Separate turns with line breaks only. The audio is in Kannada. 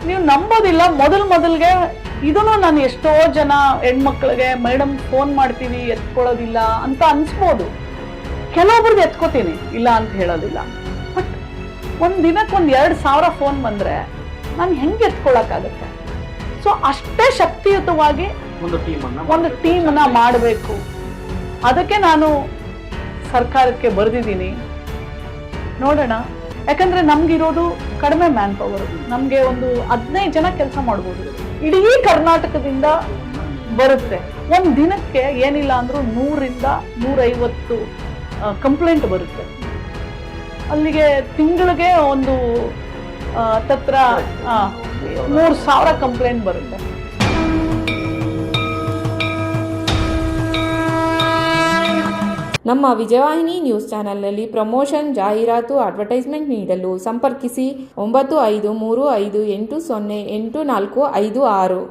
ನೀವು ನಂಬೋದಿಲ್ಲ, ಮೊದಲ್ಗೆ ಇದನ್ನು ನಾನು ಎಷ್ಟೋ ಜನ ಹೆಣ್ಮಕ್ಳಿಗೆ ಮೇಡಮ್ ಫೋನ್ ಮಾಡ್ತೀವಿ ಎತ್ಕೊಳ್ಳೋದಿಲ್ಲ ಅಂತ ಅನ್ಸ್ಬೋದು. ಕೆಲವೊಬ್ರಿಗೆ ಎತ್ಕೋತೀನಿ, ಇಲ್ಲ ಅಂತ ಹೇಳೋದಿಲ್ಲ. ಬಟ್ ಒಂದ್ ದಿನಕ್ಕೆ 2,000 ಫೋನ್ ಬಂದ್ರೆ ನಾನು ಹೆಂಗೆ ಎತ್ಕೊಳಕ್ಕಾಗತ್ತೆ? ಸೊ ಅಷ್ಟೇ ಶಕ್ತಿಯುತವಾಗಿ ಒಂದು ಟೀಮನ್ನ ಮಾಡಬೇಕು. ಅದಕ್ಕೆ ನಾನು ಸರ್ಕಾರಕ್ಕೆ ಬರೆದಿದ್ದೀನಿ. ನೋಡೋಣ, ಯಾಕಂದ್ರೆ ನಮ್ಗಿರೋದು ಕಡಿಮೆ ಮ್ಯಾನ್ ಪವರ್. ನಮ್ಗೆ ಒಂದು 15 ಜನ ಕೆಲಸ ಮಾಡ್ಬೋದು. ಇಡೀ ಕರ್ನಾಟಕದಿಂದ ಬರುತ್ತೆ. ಒಂದ್ ದಿನಕ್ಕೆ ಏನಿಲ್ಲ ಅಂದ್ರೂ 100ರಿಂದ 150 ಕಂಪ್ಲೇಂಟ್ ಬರುತ್ತೆ. ಅಲ್ಲಿಗೆ ತಿಂಗಳಿಗೆ ಒಂದು ತತ್ರ 3,000 ಕಂಪ್ಲೇಂಟ್ ಬರುತ್ತೆ.
ನಮ್ಮ ವಿಜಯವಾಹಿನಿ ನ್ಯೂಸ್ ಚಾನೆಲ್ನಲ್ಲಿ ಪ್ರಮೋಷನ್, ಜಾಹೀರಾತು, ಅಡ್ವರ್ಟೈಸ್ಮೆಂಟ್ ನೀಡಲು ಸಂಪರ್ಕಿಸಿ 9535808456.